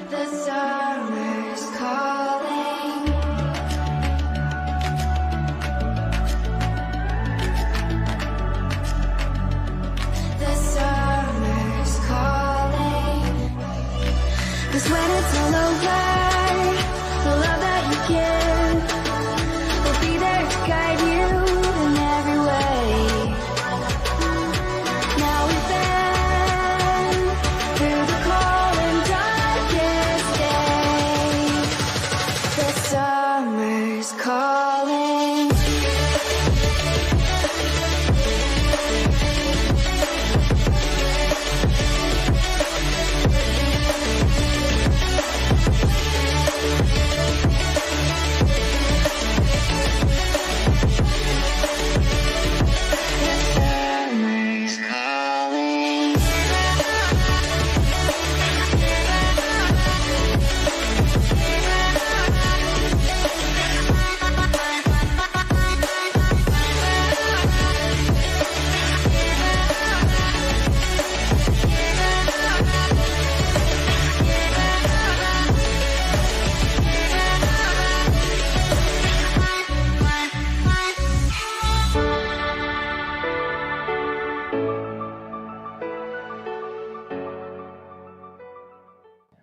The summer's calling. The summer's calling. 'Cause when it's all over, the love that you give will be there to guide you in every way. Now we've been through the cold and darkest days. The summer's calling. Summer's calling.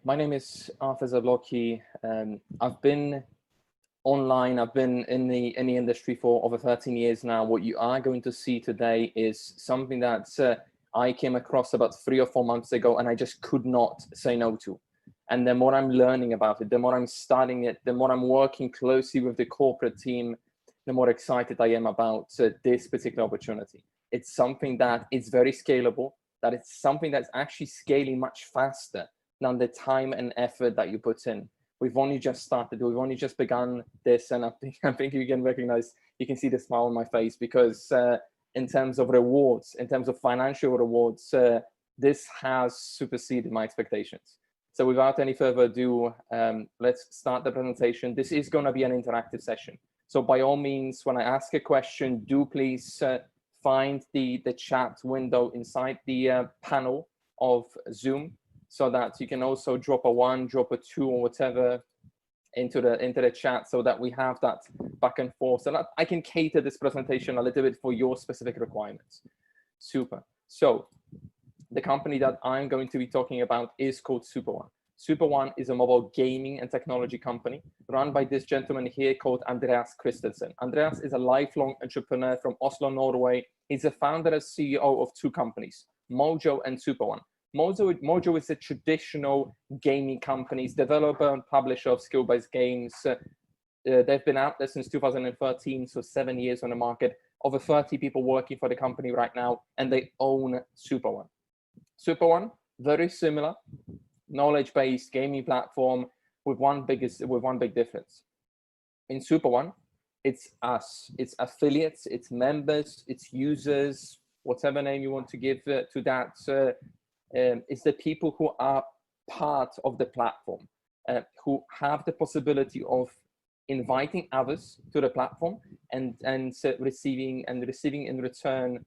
My name is Arthur Zablocki. I've been online, I've been in the industry for over 13 years now. What you are going to see today is something that I came across about 3 or 4 months ago, and I just could not say no to. And the more I'm learning about it, the more I'm studying it, the more I'm working closely with the corporate team, the more excited I am about this particular opportunity. It's something that is very scalable, that it's something that's actually scaling much faster than the time and effort that you put in. We've only just started, we've only just begun this, and I think you can recognize, you can see the smile on my face, because in terms of rewards, in terms of financial rewards, this has superseded my expectations. So without any further ado, let's start the presentation. This is going to be an interactive session. So by all means, when I ask a question, do please find the chat window inside the panel of Zoom, so that you can also drop a 1, drop a 2, or whatever into the chat, so that we have that back and forth, so that I can cater this presentation a little bit for your specific requirements. Super. So the company that I'm going to be talking about is called Superone. Superone is a mobile gaming and technology company run by this gentleman here called Andreas Christensen. Andreas is a lifelong entrepreneur from Oslo, Norway. He's the founder and CEO of 2 companies, Mojo and Superone. Mojo is a traditional gaming company, developer and publisher of skill-based games. They've been out there since 2013, so 7 years on the market. Over 30 people working for the company right now, and they own Superone. Superone, very similar, knowledge-based gaming platform with one big difference. In Superone, it's us, it's affiliates, it's members, it's users, whatever name you want to give to that. It's the people who are part of the platform, who have the possibility of inviting others to the platform and receiving in return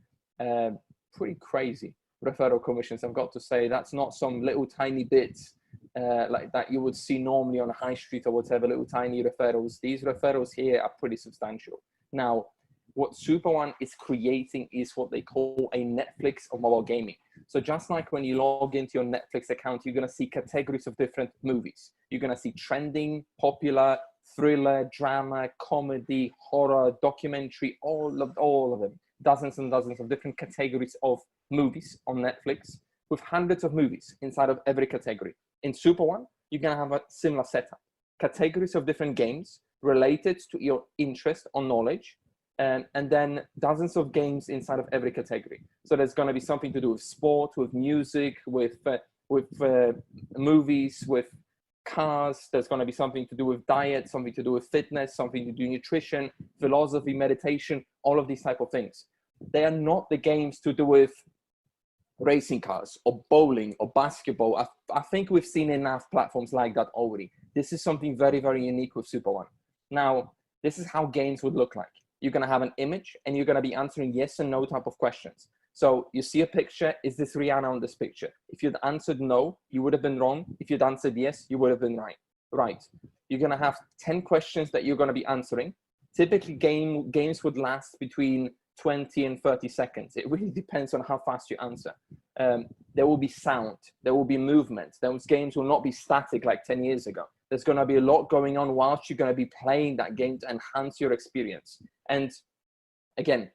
pretty crazy referral commissions. I've got to say, that's not some little tiny bits like that you would see normally on a high street or whatever, little tiny referrals. These referrals here are pretty substantial. Now, what Superone is creating is what they call a Netflix of mobile gaming. So just like when you log into your Netflix account, you're going to see categories of different movies. You're going to see trending, popular, thriller, drama, comedy, horror, documentary, all of them. Dozens and dozens of different categories of movies on Netflix, with hundreds of movies inside of every category. In Superone, you're going to have a similar setup. Categories of different games related to your interest or knowledge, and then dozens of games inside of every category. So there's going to be something to do with sport, with music, with movies, with cars. There's going to be something to do with diet, something to do with fitness, something to do with nutrition, philosophy, meditation, all of these type of things. They are not the games to do with racing cars or bowling or basketball. I think we've seen enough platforms like that already. This is something very, very unique with Superone. Now, this is how games would look like. You're going to have an image and you're going to be answering yes and no type of questions. So you see a picture, is this Rihanna on this picture? If you'd answered no, you would have been wrong. If you'd answered yes, you would have been right. Right. You're going to have 10 questions that you're going to be answering. Typically, games would last between 20 and 30 seconds. It really depends on how fast you answer. There will be sound. There will be movement. Those games will not be static like 10 years ago. There's going to be a lot going on whilst you're going to be playing that game to enhance your experience. And again,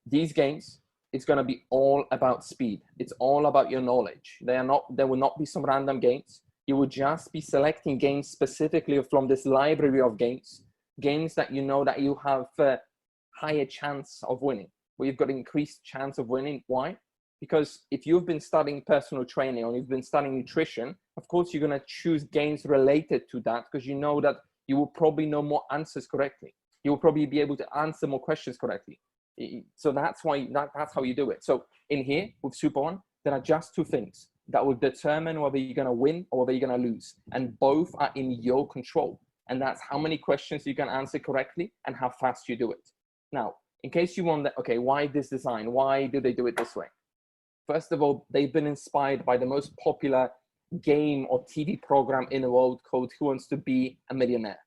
these games, it's going to be all about speed. It's all about your knowledge. There will not be some random games. You will just be selecting games specifically from this library of games that you know that you have a higher chance of winning, where you've got increased chance of winning. Why? Because if you've been studying personal training or you've been studying nutrition, of course, you're going to choose games related to that because you know that you will probably know more answers correctly. You will probably be able to answer more questions correctly. So that's why that's how you do it. So in here with Superone, there are just two things that will determine whether you're going to win or whether you're going to lose. And both are in your control. And that's how many questions you can answer correctly and how fast you do it. Now, in case you wonder, okay, why this design? Why do they do it this way? First of all, they've been inspired by the most popular game or TV program in the world called Who Wants to Be a Millionaire?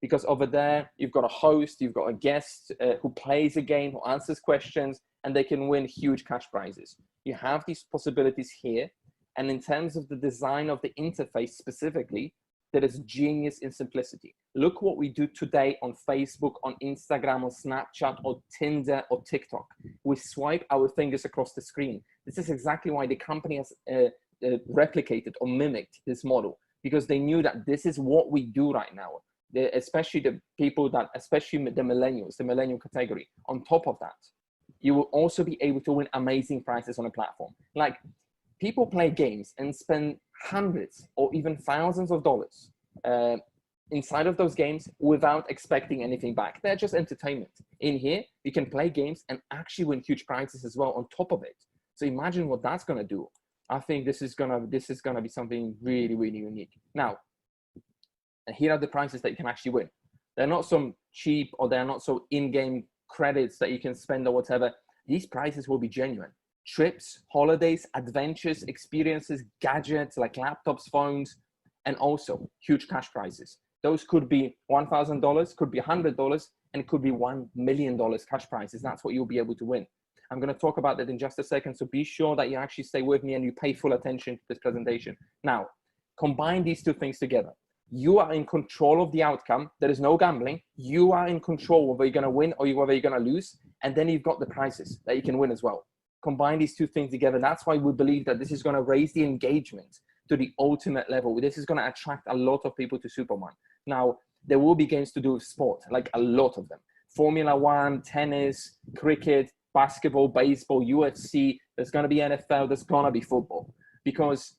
Because over there, you've got a host, you've got a guest who plays a game, who answers questions, and they can win huge cash prizes. You have these possibilities here. And in terms of the design of the interface specifically, that is genius in simplicity. Look what we do today on Facebook, on Instagram, on Snapchat, or Tinder, or TikTok. We swipe our fingers across the screen. This is exactly why the company has replicated or mimicked this model, because they knew that this is what we do right now. Especially the people that, especially the millennials, the millennial category. On top of that, you will also be able to win amazing prizes on a platform. Like, people play games and spend hundreds or even thousands of dollars inside of those games without expecting anything back. They're just entertainment. In here, you can play games and actually win huge prizes as well on top of it. So imagine what that's going to do. I think this is gonna be something really, really unique. Now, here are the prizes that you can actually win. They're not some cheap or they're not so in-game credits that you can spend or whatever. These prizes will be genuine. Trips, holidays, adventures, experiences, gadgets like laptops, phones, and also huge cash prizes. Those could be $1,000, could be $100, and it could be $1 million cash prizes. That's what you'll be able to win. I'm going to talk about that in just a second, so be sure that you actually stay with me and you pay full attention to this presentation. Now, combine these two things together. You are in control of the outcome. There is no gambling. You are in control whether you're going to win or whether you're going to lose. And then you've got the prizes that you can win as well. Combine these two things together. That's why we believe that this is going to raise the engagement to the ultimate level. This is going to attract a lot of people to Superone. Now, there will be games to do with sport, like a lot of them. Formula One, tennis, cricket, basketball, baseball, UFC. There's going to be NFL. There's going to be football. Because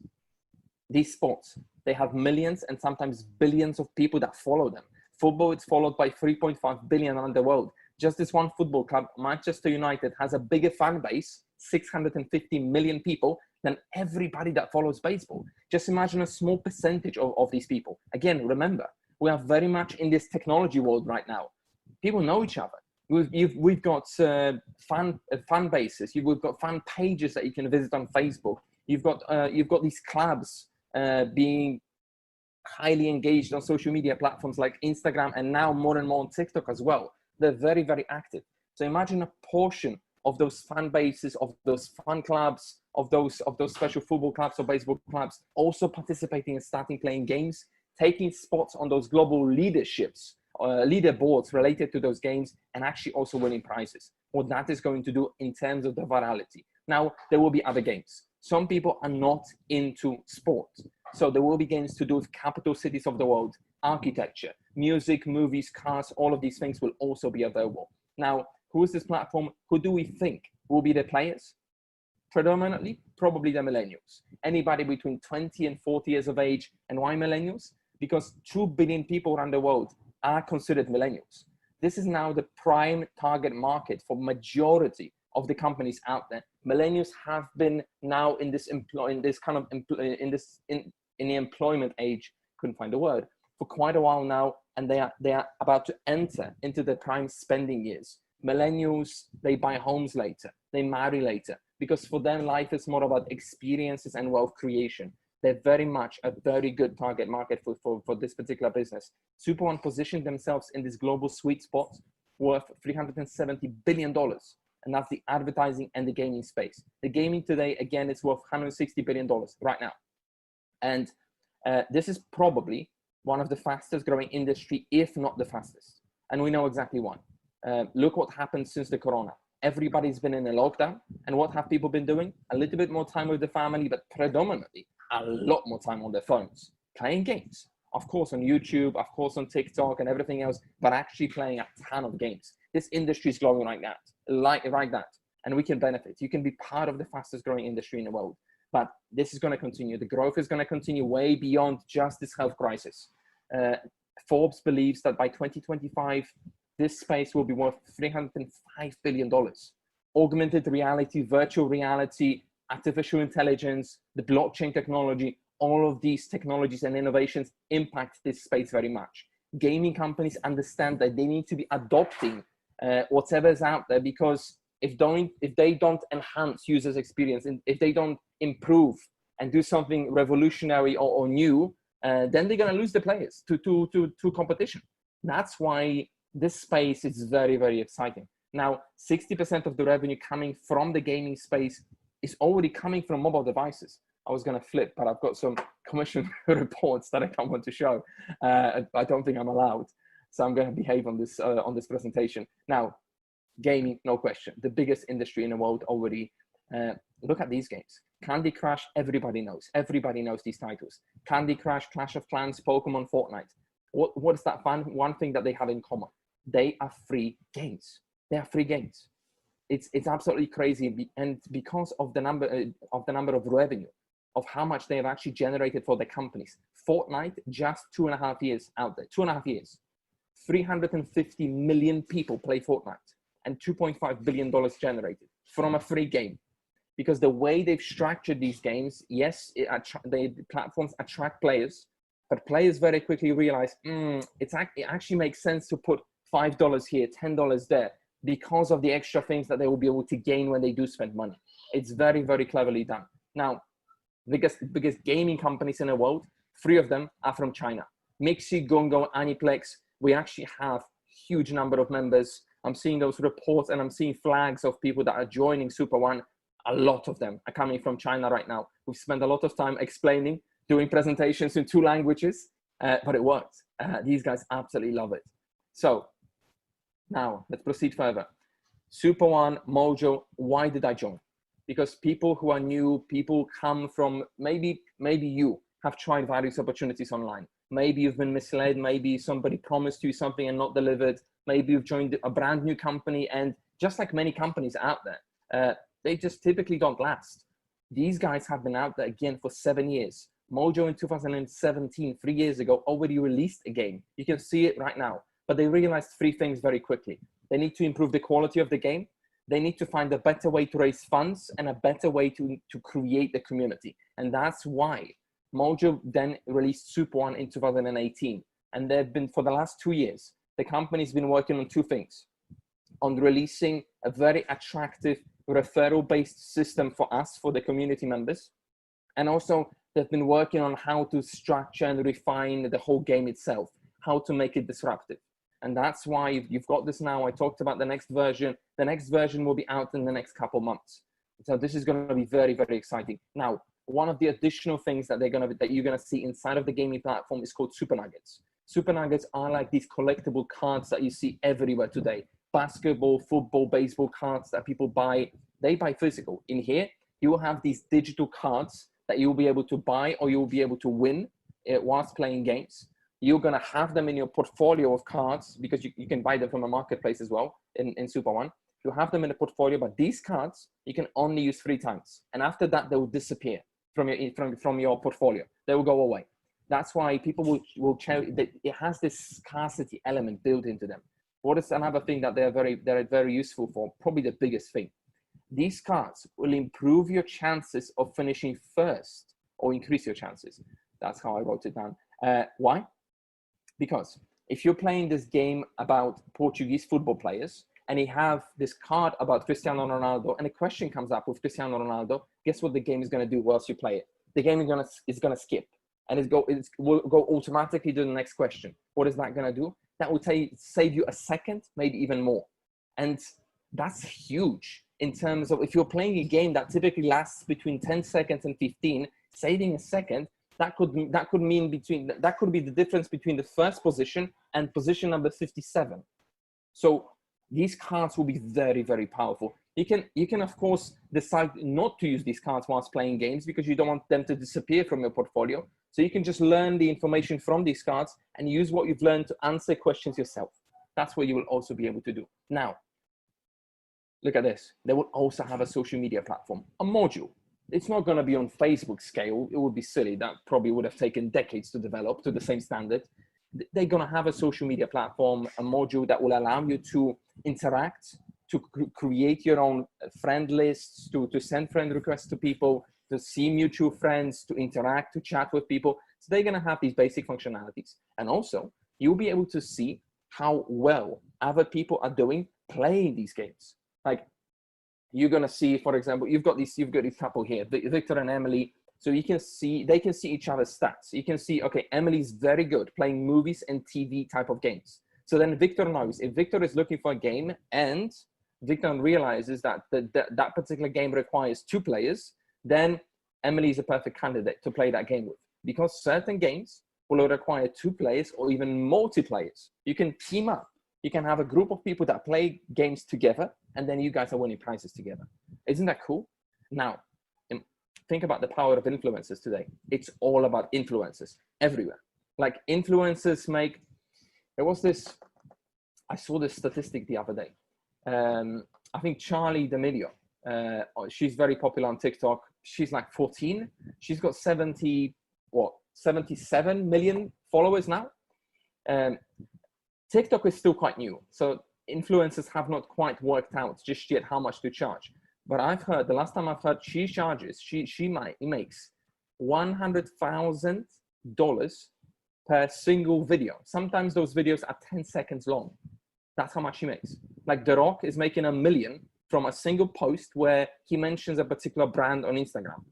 these sports, they have millions and sometimes billions of people that follow them. Football is followed by 3.5 billion around the world. Just this one football club, Manchester United, has a bigger fan base, 650 million people, than everybody that follows baseball. Just imagine a small percentage of these people. Again, remember, we are very much in this technology world right now. People know each other. We've got fan bases. We've got fan pages that you can visit on Facebook. You've got these clubs being highly engaged on social media platforms like Instagram, and now more and more on TikTok as well. They're very, very active. So imagine a portion of those fan bases, of those fan clubs, of those special football clubs or baseball clubs also participating and starting playing games, taking spots on those global leaderships, leaderboards related to those games, and actually also winning prizes. What that is going to do in terms of the virality. Now, there will be other games. Some people are not into sport. So there will be games to do with capital cities of the world, architecture, music, movies, cars, all of these things will also be available. Now, who is this platform? Who do we think will be the players? Predominantly, probably the millennials. Anybody between 20 and 40 years of age. And why millennials? Because 2 billion people around the world are considered millennials. This is now the prime target market for majority of the companies out there. Millennials have been now in the employment age, couldn't find the word, for quite a while now, and they are about to enter into the prime spending years. Millennials, they buy homes later. they marry later, because for them, life is more about experiences and wealth creation. They're very much a very good target market for this particular business. Superone positioned themselves in this global sweet spot worth $370 billion. And that's the advertising and the gaming space. The gaming today, again, is worth $160 billion right now. And this is probably one of the fastest growing industry, if not the fastest. And we know exactly why. Look what happened since the corona. Everybody's been in a lockdown. And what have people been doing? A little bit more time with the family, but predominantly a lot more time on their phones, playing games. Of course, on YouTube, of course, on TikTok and everything else, but actually playing a ton of games. This industry is growing like that. And we can benefit. You can be part of the fastest growing industry in the world. But this is going to continue. The growth is going to continue way beyond just this health crisis. Forbes believes that by 2025, this space will be worth $305 billion. Augmented reality, virtual reality, artificial intelligence, the blockchain technology, all of these technologies and innovations impact this space very much. Gaming companies understand that they need to be adopting whatever's out there, because if they don't enhance users' experience, and if they don't improve and do something revolutionary or new, then they're going to lose the players to competition. That's why this space is very, very exciting. Now, 60% of the revenue coming from the gaming space is already coming from mobile devices. I was going to flip, but I've got some commission reports that I don't want to show. I don't think I'm allowed, so I'm going to behave on this presentation. Now, gaming, no question, the biggest industry in the world already. Look at these games. Candy Crush, everybody knows. Everybody knows these titles. Candy Crush, Clash of Clans, Pokemon, Fortnite. What is that one thing that they have in common? They are free games. They are free games. It's absolutely crazy, and because of the number of revenue, of how much they have actually generated for the companies. Fortnite, just 2.5 years out there, 2.5 years, 350 million people play Fortnite, and $2.5 billion generated from a free game. Because the way they've structured these games, yes, the platforms attract players, but players very quickly realize it actually makes sense to put $5 here, $10 there, because of the extra things that they will be able to gain when they do spend money. It's very, very cleverly done. Now, biggest gaming companies in the world, 3 of them are from China. Mixi, Gongo, Aniplex. We actually have huge number of members. I'm seeing those reports and I'm seeing flags of people that are joining Superone. A lot of them are coming from China right now. We've spent a lot of time explaining, doing presentations in 2 languages, but it works. These guys absolutely love it. So now let's proceed further. Superone, Mojo, why did I join? Because people who are new, people come from, maybe you have tried various opportunities online. Maybe you've been misled. Maybe somebody promised you something and not delivered. Maybe you've joined a brand new company, and just like many companies out there, they just typically don't last. These guys have been out there again for 7 years. Mojo in 2017, 3 years ago, already released a game. You can see it right now, but they realized 3 things very quickly. They need to improve the quality of the game. They need to find a better way to raise funds and a better way to create the community. And that's why Mojo then released Superone in 2018. And they've been, for the last 2 years, the company's been working on 2 things. On releasing a very attractive referral-based system for us, for the community members. And also they've been working on how to structure and refine the whole game itself, how to make it disruptive. And that's why you've got this now. I talked about the next version. The next version will be out in the next couple months. So this is going to be very, very exciting. Now, one of the additional things that you're going to see inside of the gaming platform is called Super Nuggets. Super Nuggets are like these collectible cards that you see everywhere today. Basketball, football, baseball cards that people buy. They buy physical. In here, you will have these digital cards that you'll be able to buy or you'll be able to win whilst playing games. You're going to have them in your portfolio of cards, because you can buy them from a marketplace as well in Superone. You have them in a portfolio, but these cards you can only use 3 times. And after that, they will disappear from your portfolio. They will go away. That's why people will that it has this scarcity element built into them. What is another thing that they're very useful for? Probably the biggest thing. These cards will improve your chances of finishing first, or increase your chances. That's how I wrote it down. Why? Because if you're playing this game about Portuguese football players, and he have this card about Cristiano Ronaldo, and a question comes up with Cristiano Ronaldo, guess what the game is going to do whilst you play it? The game is gonna skip, and it will go automatically to the next question. What is that going to do? That will save you a second, maybe even more. And that's huge in terms of if you're playing a game that typically lasts between 10 seconds and 15, saving a second, that could be the difference between the first position and position number 57. So these cards will be very, very powerful. You can of course decide not to use these cards whilst playing games because you don't want them to disappear from your portfolio. So you can just learn the information from these cards and use what you've learned to answer questions yourself. That's what you will also be able to do. Now, look at this. They will also have a social media platform, a module. It's not going to be on Facebook scale. It would be silly. That probably would have taken decades to develop to the same standard. They're going to have a social media platform, a module that will allow you to interact, to create your own friend lists, to send friend requests to people, to see mutual friends, to interact, to chat with people. So they're going to have these basic functionalities. And also, you'll be able to see how well other people are doing playing these games. Like, you're going to see, for example, you've got this couple here, Victor and Emily. So they can see each other's stats. You can see, okay, Emily's very good playing movies and TV type of games. So then Victor knows if Victor is looking for a game and Victor realizes that that particular game requires 2 players, then Emily is a perfect candidate to play that game with. Because certain games will require 2 players or even multiplayers. You can team up. You can have a group of people that play games together, and then you guys are winning prizes together. Isn't that cool? Now, think about the power of influencers today. It's all about influencers everywhere. Like influencers I saw this statistic the other day. I think Charlie D'Amelio, she's very popular on TikTok. She's like 14. She's got 77 million followers now. TikTok is still quite new. So influencers have not quite worked out just yet how much to charge. But I've heard, the last time I've heard, she makes $100,000 per single video. Sometimes those videos are 10 seconds long. That's how much she makes. Like The Rock is making $1 million from a single post where he mentions a particular brand on Instagram.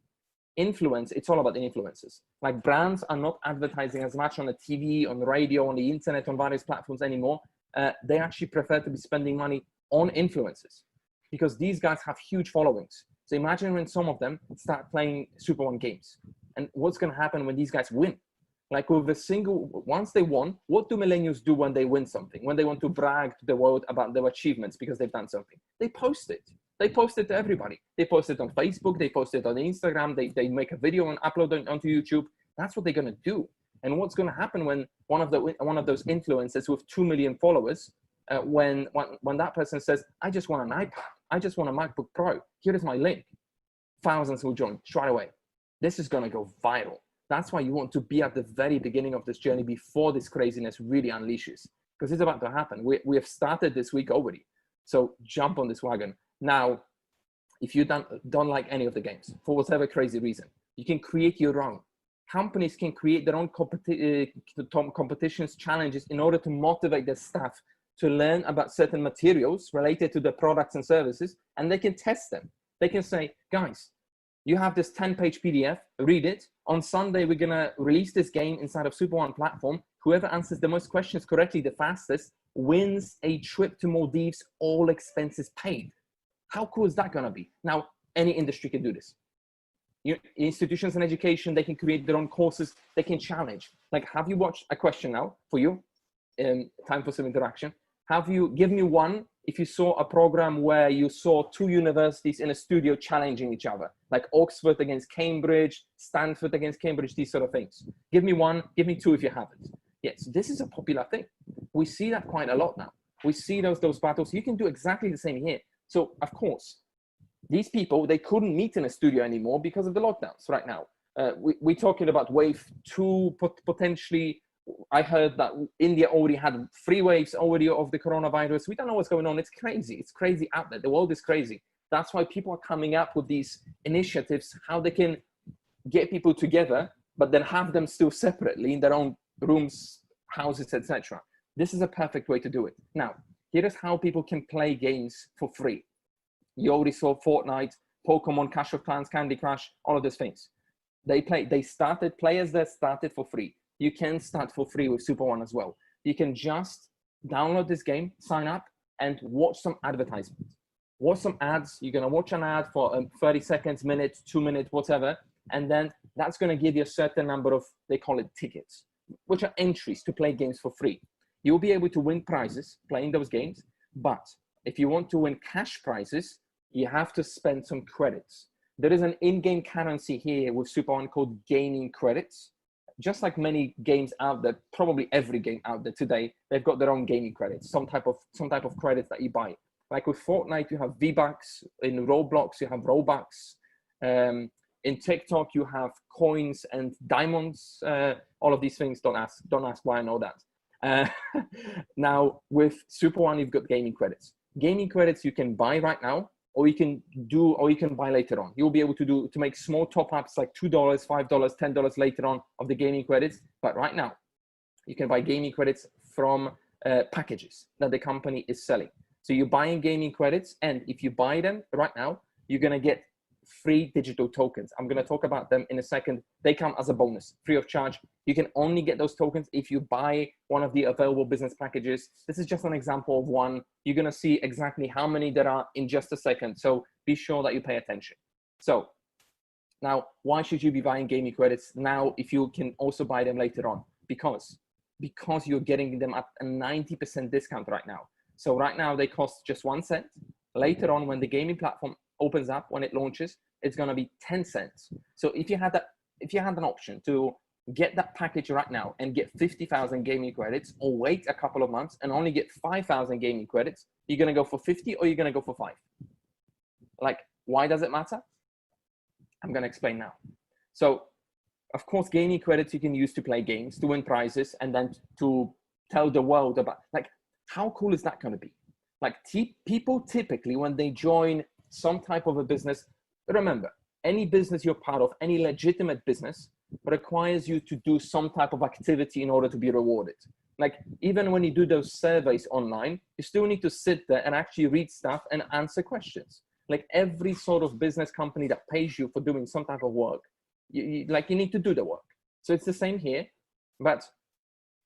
It's all about the influencers. Like brands are not advertising as much on the TV, on the radio, on the internet, on various platforms anymore. They actually prefer to be spending money on influencers because these guys have huge followings. So imagine when some of them start playing Superone games and what's going to happen when these guys win. Like once they won, what do millennials do when they win something? When they want to brag to the world about their achievements because they've done something? They post it. They post it to everybody. They post it on Facebook. They post it on Instagram. They make a video and upload it onto YouTube. That's what they're going to do. And what's going to happen when one of those influencers with 2 million followers, when that person says, I just want an iPad. I just want a MacBook Pro. Here is my link. Thousands will join straight away. This is going to go viral. That's why you want to be at the very beginning of this journey before this craziness really unleashes, because it's about to happen. We have started this week already. So jump on this wagon. Now, if you don't like any of the games, for whatever crazy reason, you can create your own. Companies can create their own competitions, challenges in order to motivate their staff to learn about certain materials related to the products and services, and they can test them. They can say, guys, you have this 10-page PDF, read it. On Sunday, we're going to release this game inside of Superone platform. Whoever answers the most questions correctly the fastest wins a trip to Maldives, all expenses paid. How cool is that going to be? Now, any industry can do this. Institutions and education, they can create their own courses. They can challenge. Like, have you watched a question now for you? Time for some interaction. Give me one if you saw a program where you saw 2 universities in a studio challenging each other, like Oxford against Cambridge, Stanford against Cambridge, these sort of things. Give me one, give me 2 if you haven't. Yes, this is a popular thing. We see that quite a lot now. We see those battles. You can do exactly the same here. So, of course, these people, they couldn't meet in a studio anymore because of the lockdowns right now. We're talking about wave 2, potentially. I heard that India already had 3 waves already of the coronavirus. We don't know what's going on. It's crazy. It's crazy out there. The world is crazy. That's why people are coming up with these initiatives, how they can get people together, but then have them still separately in their own rooms, houses, etc. This is a perfect way to do it. Now, Here is how people can play games for free. You already saw Fortnite, Pokemon, Clash of Clans, Candy Crush, all of those things. Players that started for free. You can start for free with Superone as well. You can just download this game, sign up, and watch some advertisements. Watch some ads. You're going to watch an ad for 30 seconds, minute, 2 minutes, whatever. And then that's going to give you a certain number of, they call it tickets, which are entries to play games for free. You'll be able to win prizes playing those games. But if you want to win cash prizes, you have to spend some credits. There is an in-game currency here with Superone called gaming credits. Just like many games out there, probably every game out there today, they've got their own gaming credits, some type of credits that you buy. Like with Fortnite, you have V-Bucks. In Roblox, you have Robux. In TikTok, you have coins and diamonds. All of these things. Don't ask why I know that. Now with Superone, you've got gaming credits. Gaming credits you can buy right now, or you can buy later on. You'll be able to make small top-ups like $2, $5, $10 later on of the gaming credits. But right now, you can buy gaming credits from packages that the company is selling. So you're buying gaming credits, and if you buy them right now, you're gonna get free digital tokens. I'm gonna talk about them in a second. They come as a bonus, free of charge. You can only get those tokens if you buy one of the available business packages. This is just an example of one. You're gonna see exactly how many there are in just a second. So be sure that you pay attention. So now, why should you be buying gaming credits now if you can also buy them later on? Because you're getting them at a 90% discount right now. So right now they cost just 1 cent. Later on, when the gaming platform opens up, when it launches, it's going to be 10 cents. So if you had an option to get that package right now and get 50,000 gaming credits, or wait a couple of months and only get 5,000 gaming credits, you're going to go for 50 or you're going to go for 5. Like, why does it matter? I'm going to explain now. So of course, gaming credits you can use to play games, to win prizes, and then to tell the world about, like, how cool is that going to be? Like, people typically, when they join some type of a business, remember, any business you're part of, any legitimate business, requires you to do some type of activity in order to be rewarded. Like, even when you do those surveys online, you still need to sit there and actually read stuff and answer questions. Like, every sort of business company that pays you for doing some type of work, you need to do the work. So it's the same here, but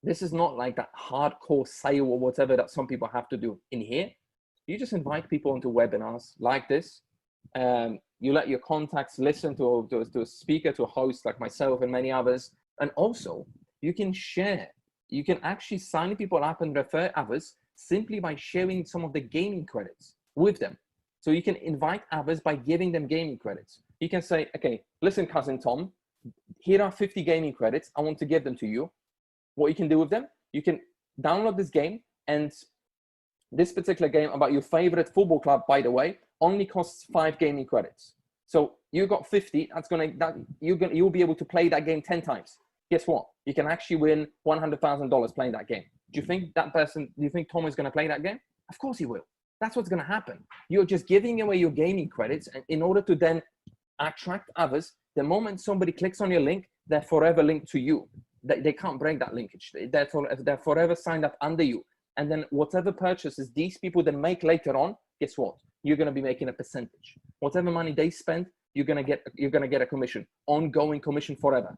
this is not like that hardcore sale or whatever that some people have to do. In here, you just invite people onto webinars like this. You let your contacts listen to a speaker, to a host like myself and many others. And also, you can share. You can actually sign people up and refer others simply by sharing some of the gaming credits with them. So you can invite others by giving them gaming credits. You can say, okay, listen, cousin Tom, here are 50 gaming credits. I want to give them to you. What you can do with them, you can download this game, and this particular game about your favorite football club, by the way, only costs 5 gaming credits. So you got 50, you'll be able to play that game 10 times. Guess what? You can actually win $100,000 playing that game. Do you think Tom is going to play that game? Of course he will. That's what's going to happen. You're just giving away your gaming credits, and in order to then attract others, the moment somebody clicks on your link, they're forever linked to you. They can't break that linkage. They're forever signed up under you. And then whatever purchases these people then make later on, guess what? You're going to be making a percentage. Whatever money they spend, you're going to get a commission, ongoing commission forever.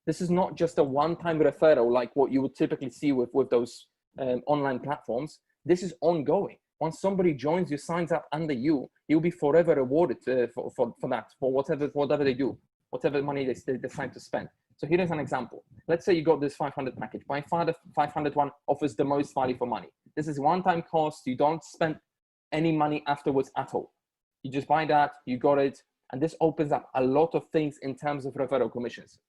This is not just a one-time referral like what you would typically see with those online platforms. This is ongoing. Once somebody joins you, signs up under you, you'll be forever rewarded for that, for whatever they do, whatever money they decide to spend. So here is an example. Let's say you got this 500 package. By far, the 500 one offers the most value for money. This is one-time cost. You don't spend any money afterwards at all. You just buy that, you got it, and this opens up a lot of things in terms of referral commissions,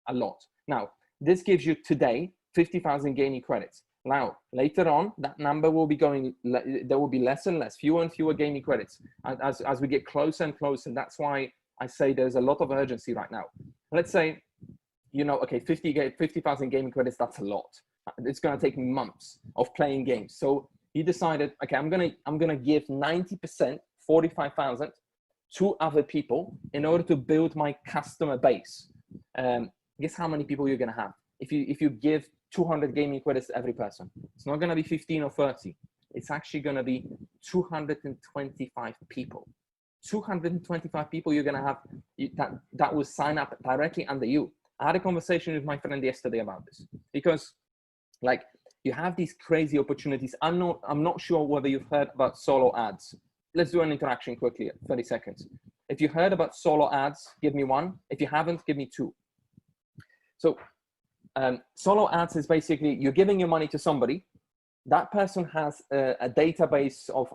a lot. Now, this gives you today 50,000 gaming credits. Now, later on, that number will be going, there will be less and less, fewer and fewer gaming credits as we get closer and closer. And that's why I say there's a lot of urgency right now. Let's say, okay, 50,000 gaming credits, that's a lot. It's going to take months of playing games. So he decided, okay, I'm gonna give 90%, 45,000 to other people in order to build my customer base. Guess how many people you're gonna have if you give 200 gaming credits to every person? It's not gonna be 15 or 30. it's actually going to be 225 people. 225 people you're going to have that will sign up directly under you. I had a conversation with my friend yesterday about this, because like you have these crazy opportunities. I'm not sure whether you've heard about solo ads. Let's do an interaction quickly, 30 seconds. If you heard about solo ads, give me one. If you haven't, give me two. So solo ads is basically you're giving your money to somebody. That person has a database of,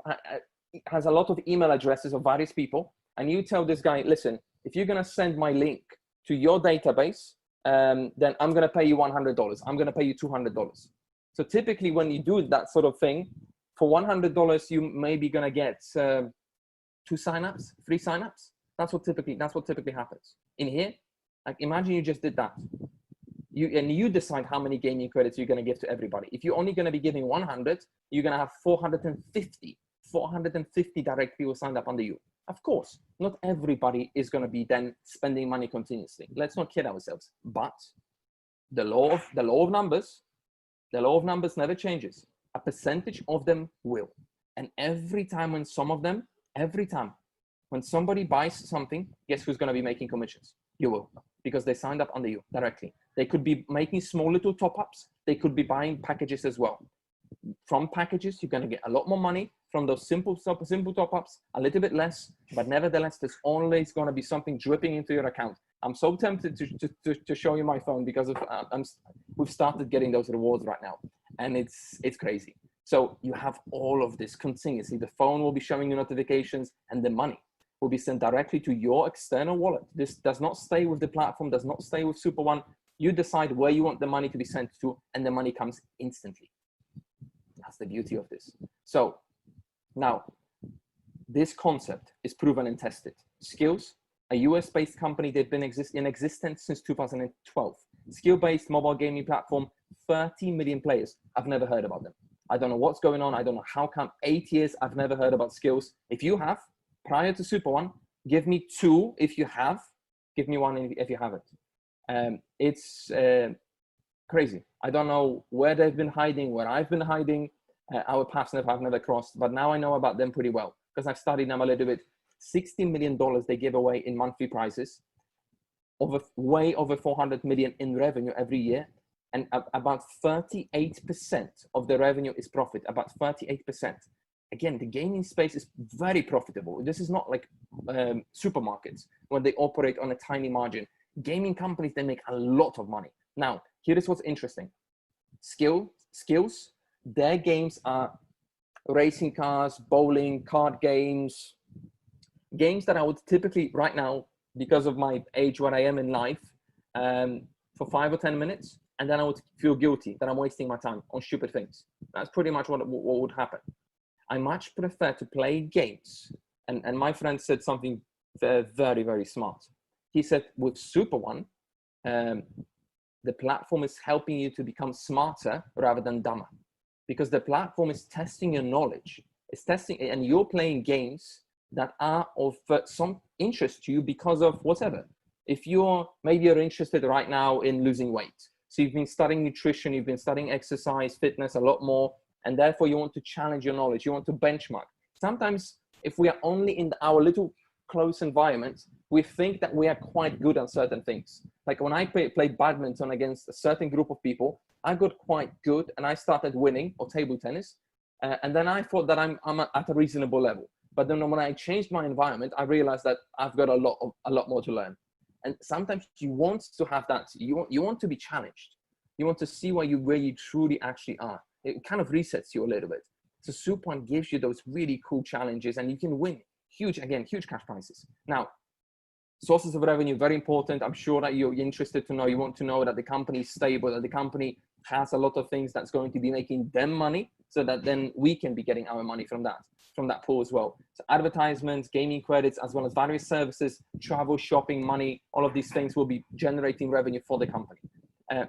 has a lot of email addresses of various people. And you tell this guy, listen, if you're going to send my link to your database, then I'm going to pay you $100. I'm going to pay you $200. So typically when you do that sort of thing, for $100, you may be going to get 2 signups, 3 signups. That's what typically happens. In here, like imagine you just did that. You decide how many gaming credits you're going to give to everybody. If you're only going to be giving 100, you're going to have 450 direct people signed up under you. Of course, not everybody is going to be then spending money continuously. Let's not kid ourselves. But the law of numbers never changes. A percentage of them will. And every time when somebody buys something, guess who's going to be making commissions? You will, because they signed up under you directly. They could be making small little top-ups. They could be buying packages as well. From packages, you're going to get a lot more money. From those simple top-ups, a little bit less, but nevertheless, there's always going to be something dripping into your account. I'm so tempted to show you my phone because of we've started getting those rewards right now, and it's crazy. So you have all of this continuously. The phone will be showing you notifications, and the money will be sent directly to your external wallet. This does not stay with the platform, does not stay with Superone. You decide where you want the money to be sent to, and the money comes instantly. That's the beauty of this. So now, this concept is proven and tested. Skills, a US-based company, they've been in existence since 2012. Skill-based mobile gaming platform, 30 million players. I've never heard about them. I don't know what's going on. I don't know how come 8 years I've never heard about Skills. If you have, prior to Superone, give me 2 if you have. Give me 1 if you haven't. It's crazy. I don't know where they've been hiding, where I've been hiding. Our paths I've never crossed, but now I know about them pretty well because I've studied them a little bit. $60 million they give away in monthly prizes, way over 400 million in revenue every year, and about 38% of the revenue is profit, about 38%. Again, the gaming space is very profitable. This is not like supermarkets when they operate on a tiny margin. Gaming companies, they make a lot of money. Now, here is what's interesting. Skills, their games are racing cars, bowling, card games, games that I would typically right now, because of my age, where I am in life, for 5 or 10 minutes, and then I would feel guilty that I'm wasting my time on stupid things. That's pretty much what would happen. I much prefer to play games. And my friend said something very, very smart. He said, with Superone, the platform is helping you to become smarter rather than dumber, because the platform is testing your knowledge. It's testing, and you're playing games that are of some interest to you because of whatever. If maybe you're interested right now in losing weight. So you've been studying nutrition, you've been studying exercise, fitness a lot more, and therefore you want to challenge your knowledge, you want to benchmark. Sometimes if we are only in our little close environment, we think that we are quite good at certain things. Like when I played badminton against a certain group of people, I got quite good and I started winning, or table tennis. And then I thought that I'm at a reasonable level. But then when I changed my environment, I realized that I've got a lot more to learn. And sometimes you want to have that, you want to be challenged. You want to see where you truly actually are. It kind of resets you a little bit. So Superone gives you those really cool challenges and you can win huge cash prizes. Now, sources of revenue, very important. I'm sure that you're interested to know, you want to know that the company is stable, that the company has a lot of things that's going to be making them money, so that then we can be getting our money from that pool as well. So advertisements, gaming credits, as well as various services, travel, shopping, money, all of these things will be generating revenue for the company.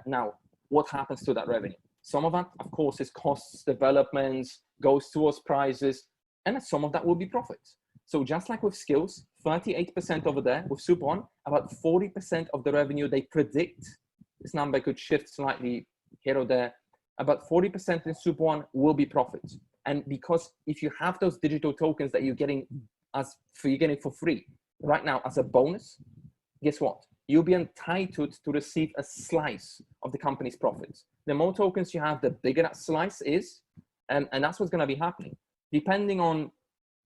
Now, what happens to that revenue? Some of that, of course, is costs, developments, goes towards prizes, and some of that will be profits. So just like with Skills, 38% over there, with Superone, about 40% of the revenue they predict, this number could shift slightly here or there, about 40% in Superone will be profits. And because if you have those digital tokens that you're getting for free right now as a bonus, guess what? You'll be entitled to receive a slice of the company's profits. The more tokens you have, the bigger that slice is, and that's what's going to be happening. Depending on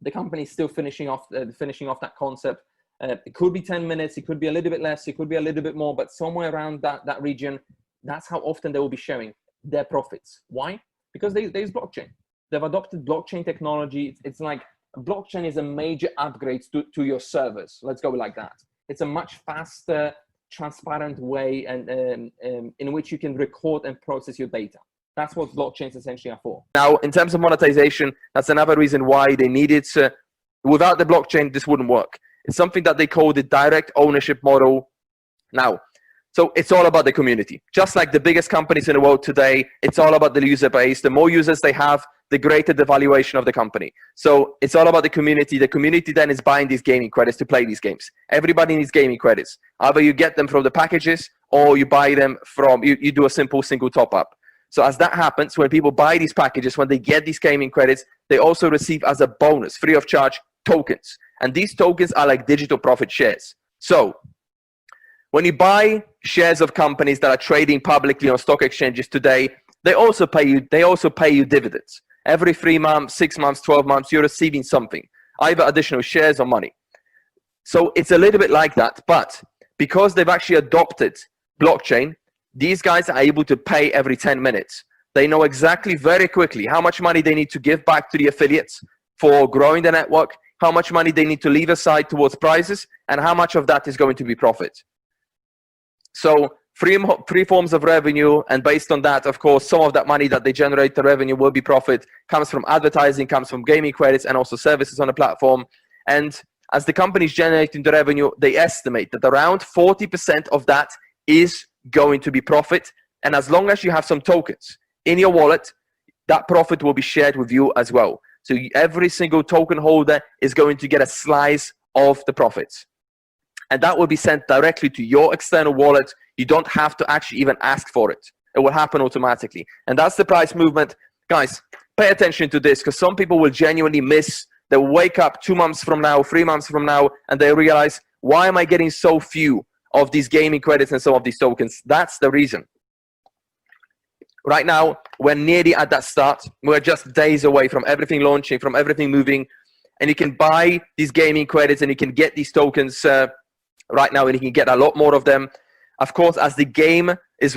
the company still finishing off that concept, it could be 10 minutes, it could be a little bit less, it could be a little bit more, but somewhere around that region, that's how often they will be sharing their profits. Why? Because there's blockchain. They've adopted blockchain technology. It's like blockchain is a major upgrade to your servers. Let's go like that. It's a much faster, transparent way and in which you can record and process your data. That's what blockchains essentially are for. Now, in terms of monetization, that's another reason why they needed to, without the blockchain, this wouldn't work. It's something that they call the direct ownership model. Now, so it's all about the community. Just like the biggest companies in the world today, it's all about the user base. The more users they have, the greater the valuation of the company. So it's all about the community. The community then is buying these gaming credits to play these games. Everybody needs gaming credits. Either you get them from the packages or you buy them from, you do a simple single top up. So as that happens, when people buy these packages, when they get these gaming credits, they also receive as a bonus, free of charge, tokens. And these tokens are like digital profit shares. So when you buy shares of companies that are trading publicly on stock exchanges today, they also pay you dividends. Every 3 months, 6 months, 12 months, you're receiving something, either additional shares or money. So it's a little bit like that, but because they've actually adopted blockchain, these guys are able to pay every 10 minutes. They know exactly very quickly how much money they need to give back to the affiliates for growing the network, how much money they need to leave aside towards prizes, and how much of that is going to be profit. So three forms of revenue, and based on that, of course, some of that money that they generate, the revenue will be profit, comes from advertising, comes from gaming credits, and also services on the platform. And as the company is generating the revenue, they estimate that around 40% of that is going to be profit. And as long as you have some tokens in your wallet, that profit will be shared with you as well. So every single token holder is going to get a slice of the profits. And that will be sent directly to your external wallet. You don't have to actually even ask for it. It will happen automatically. And that's the price movement. Guys, pay attention to this, because some people will genuinely miss. They'll wake up 2 months from now, 3 months from now, and they realize, why am I getting so few of these gaming credits and some of these tokens? That's the reason. Right now, we're nearly at that start. We're just days away from everything launching, from everything moving. And you can buy these gaming credits and you can get these tokens right now, and you can get a lot more of them. Of course, as the game is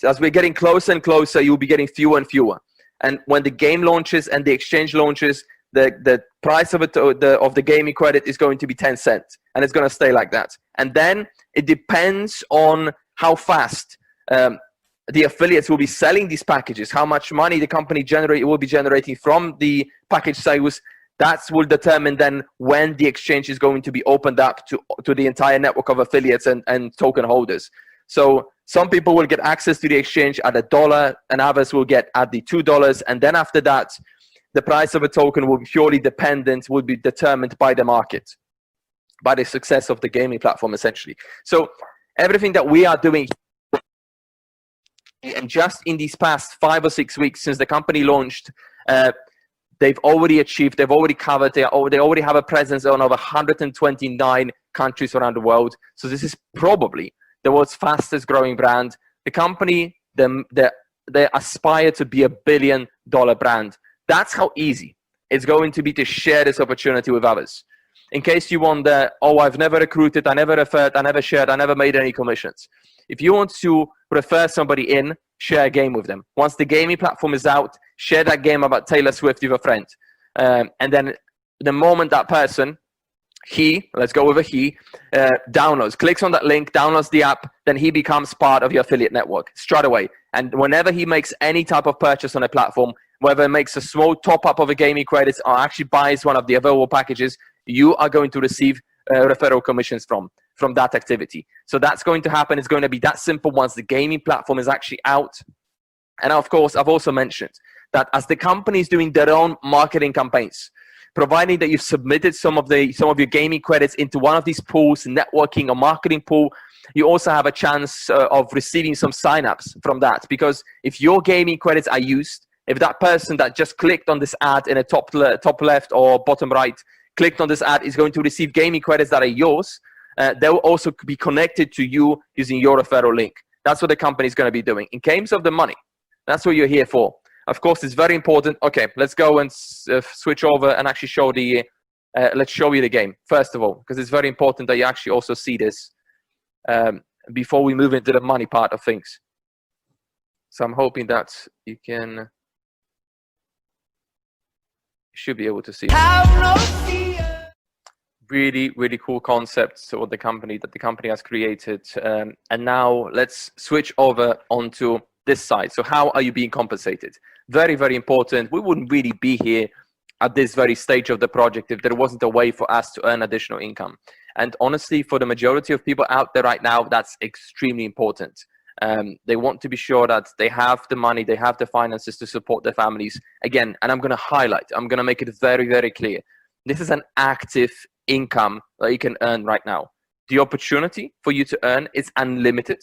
as we're getting closer and closer, you'll be getting fewer and fewer. And when the game launches and the exchange launches, the price of the gaming credit is going to be 10 cents, and it's going to stay like that. And then it depends on how fast the affiliates will be selling these packages, how much money the company will be generating from the package sales. That will determine then when the exchange is going to be opened up to the entire network of affiliates and token holders. So some people will get access to the exchange at $1, and others will get at the $2. And then after that, the price of a token will be determined by the market, by the success of the gaming platform, essentially. So everything that we are doing, and just in these past 5 or 6 weeks since the company launched, they've already covered, they already have a presence on over 129 countries around the world. So this is probably the world's fastest growing brand. The company, they aspire to be $1 billion brand. That's how easy it's going to be to share this opportunity with others. In case you wonder, oh, I've never recruited, I never referred, I never shared, I never made any commissions. If you want to refer somebody in, share a game with them. Once the gaming platform is out, share that game about Taylor Swift with a friend. And then the moment that person, let's go with a he, clicks on that link, downloads the app, then he becomes part of your affiliate network straight away. And whenever he makes any type of purchase on a platform, whether it makes a small top up of a gaming credits or actually buys one of the available packages, you are going to receive referral commissions from that activity. So that's going to happen. It's going to be that simple once the gaming platform is actually out. And of course, I've also mentioned that as the company is doing their own marketing campaigns, providing that you've submitted some of your gaming credits into one of these pools, networking or marketing pool, you also have a chance of receiving some signups from that. Because if your gaming credits are used If that person that just clicked on this ad in the top left or bottom right, clicked on this ad, is going to receive gaming credits that are yours, they will also be connected to you using your referral link. That's what the company is going to be doing. In terms of the money, that's what you're here for. Of course, it's very important. Okay, let's go and switch over and actually show the, let's show you the game, first of all, because it's very important that you actually also see this before we move into the money part of things. So I'm hoping that you should be able to see. Really, really cool concepts what the company has created. And now let's switch over onto this side. So how are you being compensated? Very, very important. We wouldn't really be here at this very stage of the project if there wasn't a way for us to earn additional income. And honestly, for the majority of people out there right now, that's extremely important. They want to be sure that they have the money, they have the finances to support their families. Again, and I'm going to make it very, very clear. This is an active income that you can earn right now. The opportunity for you to earn is unlimited.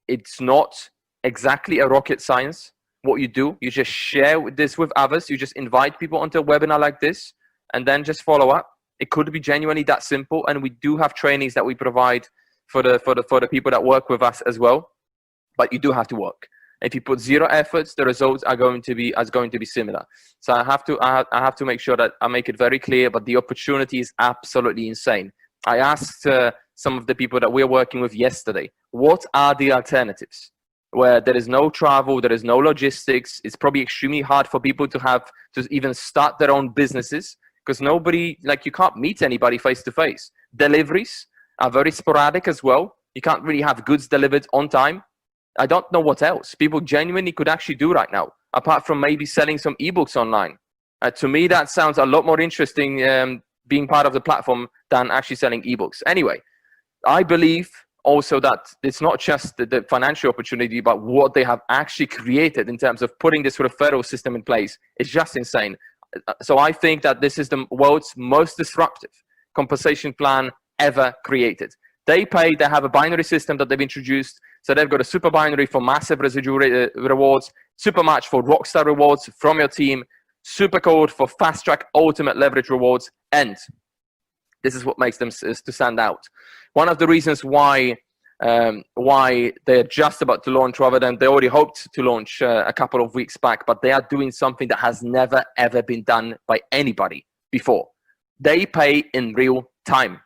It's not exactly a rocket science. What you do, you just share this with others. You just invite people onto a webinar like this and then just follow up. It could be genuinely that simple. And we do have trainings that we provide for the people that work with us as well. But you do have to work. If you put zero efforts, the results are going to be similar. So I have to make sure that I make it very clear, but the opportunity is absolutely insane. I asked some of the people that we're working with yesterday, what are the alternatives? Where there is no travel, there is no logistics. It's probably extremely hard for people to even start their own businesses because you can't meet anybody face to face. Deliveries are very sporadic as well. You can't really have goods delivered on time. I don't know what else people genuinely could actually do right now, apart from maybe selling some ebooks online. To me, that sounds a lot more interesting being part of the platform than actually selling ebooks. Anyway, I believe also that it's not just the financial opportunity, but what they have actually created in terms of putting this referral system in place is just insane. So I think that this is the world's most disruptive compensation plan ever created. They have a binary system that they've introduced. So they've got a super binary for massive residual rewards, super match for rockstar rewards from your team, super code for fast track ultimate leverage rewards, and this is what makes them to stand out. One of the reasons why they're just about to launch, rather than they already hoped to launch a couple of weeks back, but they are doing something that has never ever been done by anybody before. They pay in real time.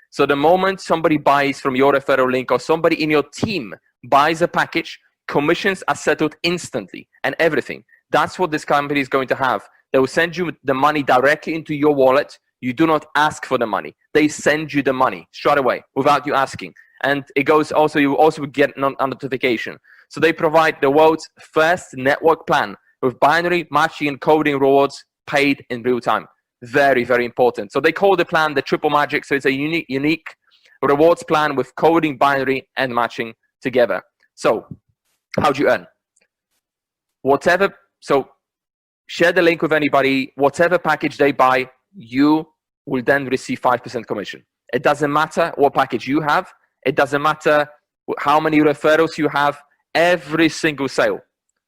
So the moment somebody buys from your referral link or somebody in your team buys a package, commissions are settled instantly and everything. That's what this company is going to have. They will send you the money directly into your wallet. You do not ask for the money. They send you the money straight away without you asking. And it goes also, you also get a notification. So they provide the world's first network plan with binary, matching, and coding rewards paid in real time. Very, very important. So they call the plan the triple magic. So it's a unique rewards plan with coding, binary, and matching together. So how do you earn? So share the link with anybody. Whatever package they buy, you will then receive 5% commission. It doesn't matter what package you have. It doesn't matter how many referrals you have. Every single sale,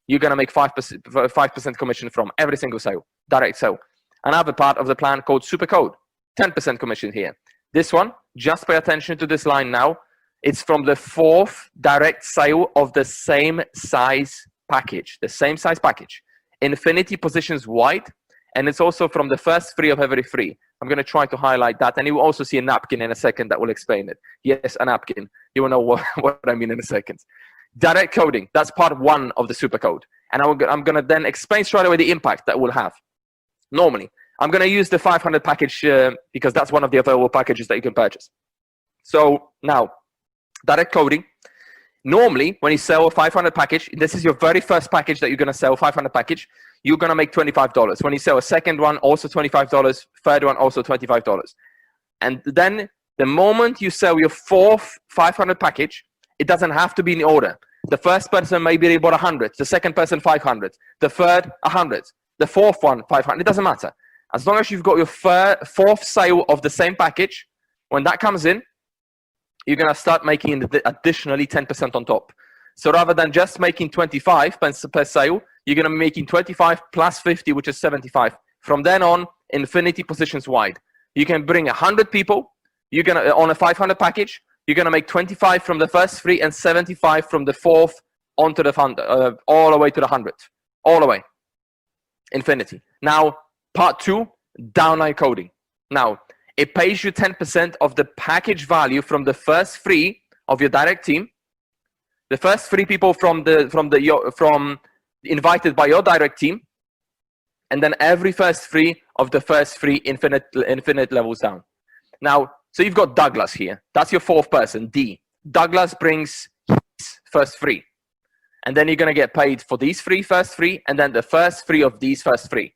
you're going to make 5% commission from every single sale, direct sale. Another part of the plan called Super Code, 10% commission here. This one, just pay attention to this line now. It's from the 4th direct sale of the same size package, Infinity positions wide, and it's also from the first 3 of every 3. I'm going to try to highlight that, and you will also see a napkin in a second that will explain it. Yes, a napkin. You will know what I mean in a second. Direct coding, that's part 1 of the Super Code. And I'm going to then explain straight away the impact that will have. Normally, I'm going to use the 500 package because that's one of the available packages that you can purchase. So now, direct coding. Normally, when you sell a 500 package, this is your very first package that you're going to sell, 500 package, you're going to make $25. When you sell a second one, also $25. Third one, also $25. And then the moment you sell your 4th 500 package, it doesn't have to be in order. The first person maybe bought 100, the second person 500, the third 100. The 4th one, 500, it doesn't matter. As long as you've got your 4th sale of the same package, when that comes in, you're going to start making additionally 10% on top. So rather than just making 25 per sale, you're going to be making 25 plus 50, which is 75. From then on, infinity positions wide. You can bring 100 people. You're going to, on a 500 package, you're going to make 25 from the first three and 75 from the fourth onto the fund, all the way to the 100th. All the way. Infinity. Now, part two, downline coding. Now, it pays you 10% of the package value from the first three of your direct team. The first three people from invited by your direct team, and then every first three of the first three infinite levels down. Now, so you've got Douglas here. That's your fourth person, D. Douglas brings his first three. And then you're going to get paid for these first three, and then the first three of these first three.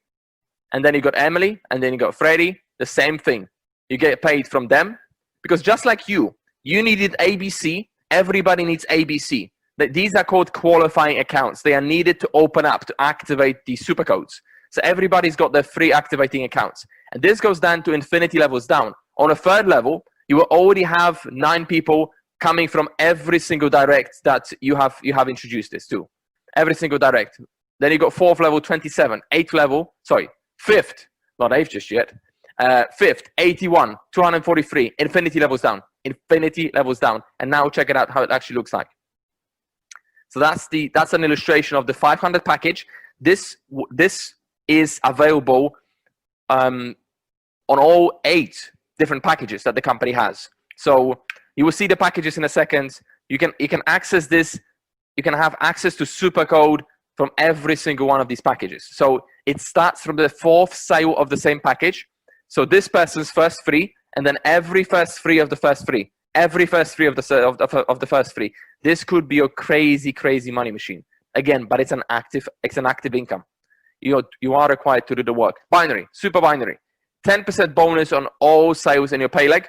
And then you got Emily, and then you got Freddie, the same thing. You get paid from them, because just like you needed ABC, everybody needs ABC. These are called qualifying accounts. They are needed to open up, to activate these supercodes. So everybody's got their free activating accounts. And this goes down to infinity levels down. On a third level, you will already have 9 people coming from every single direct that you have introduced this to. Every single direct. Then you got fourth level, 27. Fifth, not eighth just yet. Fifth, 81, 243, infinity levels down. Infinity levels down. And now check it out how it actually looks like. So that's an illustration of the 500 package. This is available on all 8 different packages that the company has. So you will see the packages in a second. You can access this. You can have access to supercode from every single one of these packages. So it starts from the 4th sale of the same package. So this person's first free, and then every first free of the first free. Every first free of the first free. This could be a crazy money machine. Again, but it's an active income. You are required to do the work. Binary, super binary. 10% bonus on all sales in your pay leg.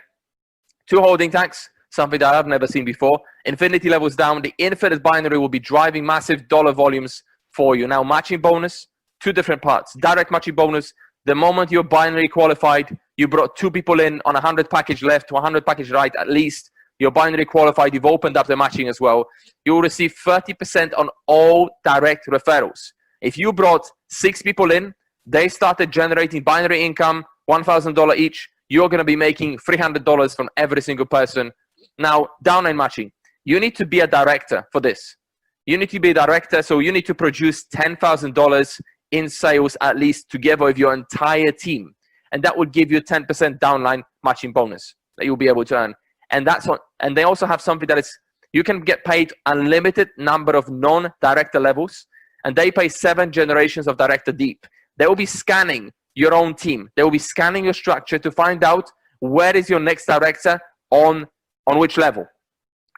2 holding tags, something that I've never seen before. Infinity levels down. The infinite binary will be driving massive dollar volumes for you. Now, matching bonus, 2 different parts. Direct matching bonus. The moment you're binary qualified, you brought 2 people in on 100 package left, 100 package right at least. You're binary qualified. You've opened up the matching as well. You will receive 30% on all direct referrals. If you brought 6 people in, they started generating binary income, $1,000 each. You're going to be making $300 from every single person. Now, downline matching. You need to be a director for this. You need to be a director, so you need to produce $10,000 in sales at least together with your entire team. And that would give you 10% downline matching bonus that you'll be able to earn. And that's what, and they also have something that is, you can get paid unlimited number of non-director levels, and they pay 7 generations of director deep. They will be scanning your own team. They will be scanning your structure to find out where is your next director on which level.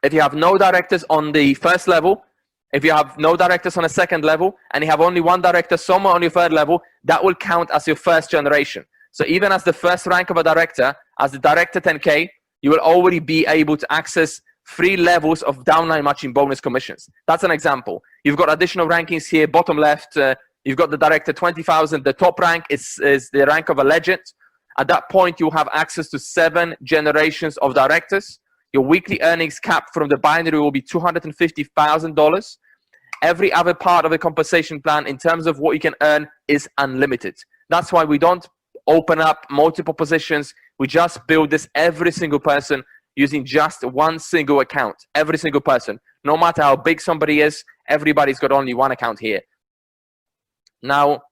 If you have no directors on the first level, if you have no directors on a second level, and you have only 1 director somewhere on your third level, that will count as your first generation. So even as the first rank of a director, as the director 10K, you will already be able to access 3 levels of downline matching bonus commissions. That's an example. You've got additional rankings here, bottom left. You've got the director 20,000. The top rank is the rank of a legend. At that point, you have access to 7 generations of directors. Your weekly earnings cap from the binary will be $250,000. Every other part of the compensation plan in terms of what you can earn is unlimited. That's why we don't open up multiple positions. We just build this every single person using just 1 single account. Every single person. No matter how big somebody is, everybody's got only 1 account here. Now,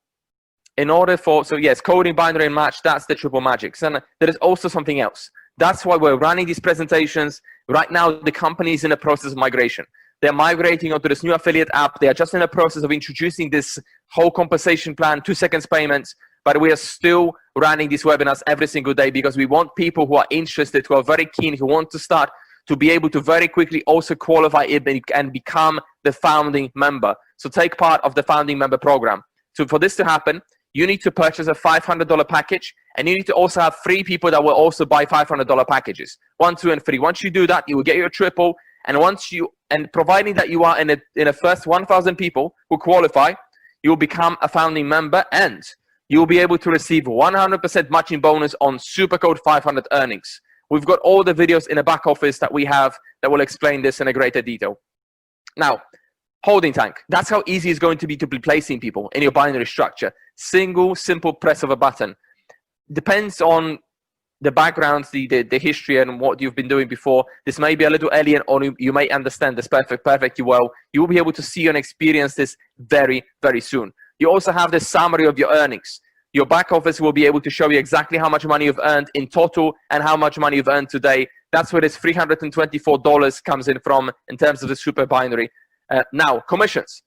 in order for, so yes, coding, binary, and match, that's the triple magic. And there is also something else. That's why we're running these presentations. Right now, the company is in the process of migration. They're migrating onto this new affiliate app. They are just in the process of introducing this whole compensation plan, 2 seconds payments. But we are still running these webinars every single day because we want people who are interested, who are very keen, who want to start, to be able to very quickly also qualify it and become the founding member. So take part of the founding member program. So for this to happen, you need to purchase a $500 package, and you need to also have 3 people that will also buy $500 packages. 1, 2, and 3. Once you do that, you will get your triple. And providing that you are in a first 1,000 people who qualify, you will become a founding member, and you will be able to receive 100% matching bonus on Supercode 500 earnings. We've got all the videos in the back office that we have that will explain this in a greater detail. Now, holding tank. That's how easy it's going to be placing people in your binary structure. Single, simple press of a button. Depends on the background, the history, and what you've been doing before. This may be a little alien, or you may understand this perfectly well. You will be able to see and experience this very, very soon. You also have the summary of your earnings. Your back office will be able to show you exactly how much money you've earned in total and how much money you've earned today. That's where this $324 comes in from in terms of the super binary. Now, commissions.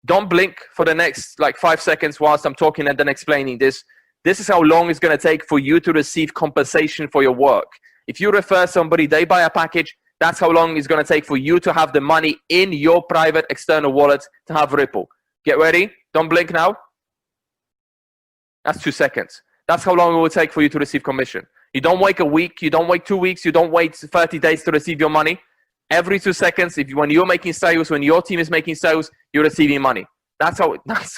Don't blink for the next 5 seconds whilst I'm talking and then explaining this. This is how long it's going to take for you to receive compensation for your work. If you refer somebody, they buy a package, that's how long it's going to take for you to have the money in your private external wallet to have Ripple. Get ready. Don't blink now. That's 2 seconds. That's how long it will take for you to receive commission. You don't wait a week. You don't wait 2 weeks. You don't wait 30 days to receive your money. Every 2 seconds, when you're making sales, when your team is making sales, you're receiving money. That's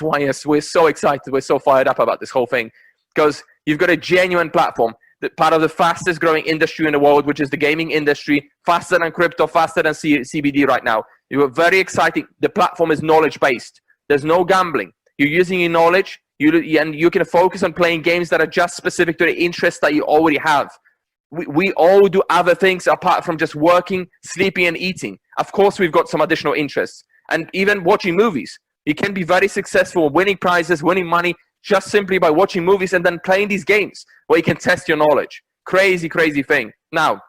why yes, we're so excited. We're so fired up about this whole thing, because you've got a genuine platform, that part of the fastest growing industry in the world, which is the gaming industry, faster than crypto, faster than CBD right now. You are very exciting. The platform is knowledge based. There's no gambling. You're using your knowledge, and you can focus on playing games that are just specific to the interests that you already have. We all do other things apart from just working, sleeping, and eating. Of course, we've got some additional interests. And even watching movies. You can be very successful, winning prizes, winning money, just simply by watching movies and then playing these games where you can test your knowledge. Crazy, crazy thing. Now,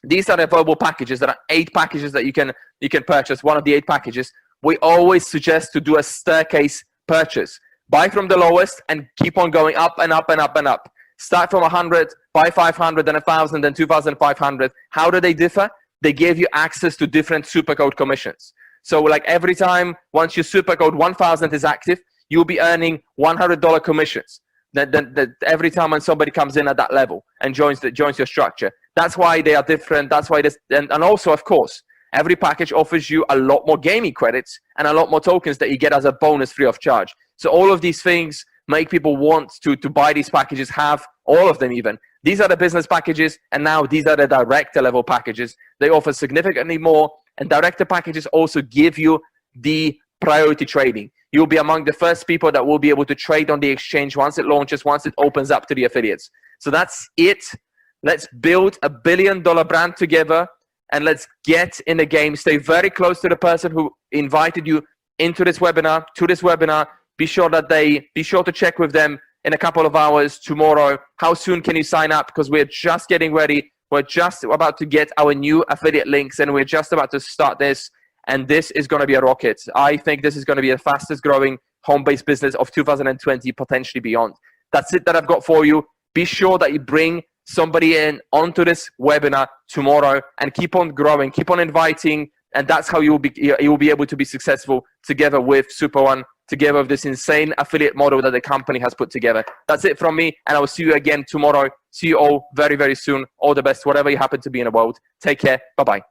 these are the available packages. There are 8 packages that you can purchase. One of the 8 packages. We always suggest to do a staircase purchase. Buy from the lowest and keep on going up and up and up and up. Start from 100, buy 500, then 1,000, then 2,500. How do they differ? They give you access to different supercode commissions. So every time, once your supercode 1,000 is active, you'll be earning $100 commissions. Then every time when somebody comes in at that level and joins your structure. That's why they are different. That's why this, and also, of course, every package offers you a lot more gaming credits and a lot more tokens that you get as a bonus free of charge. So all of these things make people want to buy these packages, have all of them even. These are the business packages, and now these are the director level packages. They offer significantly more, and director packages also give you the priority trading. You'll be among the first people that will be able to trade on the exchange once it launches, once it opens up to the affiliates. So that's it. Let's build a $1 billion brand together, and let's get in the game. Stay very close to the person who invited you into this webinar, Be sure to check with them in a couple of hours tomorrow. How soon can you sign up? Because we're just getting ready. We're just about to get our new affiliate links, and we're just about to start this. And this is going to be a rocket. I think this is going to be the fastest growing home-based business of 2020, potentially beyond. That's it that I've got for you. Be sure that you bring somebody in onto this webinar tomorrow and keep on growing, keep on inviting. And that's how you will be able to be successful together with Superone, together with this insane affiliate model that the company has put together. That's it from me, and I will see you again tomorrow. See you all very, very soon. All the best, whatever you happen to be in the world. Take care. Bye-bye.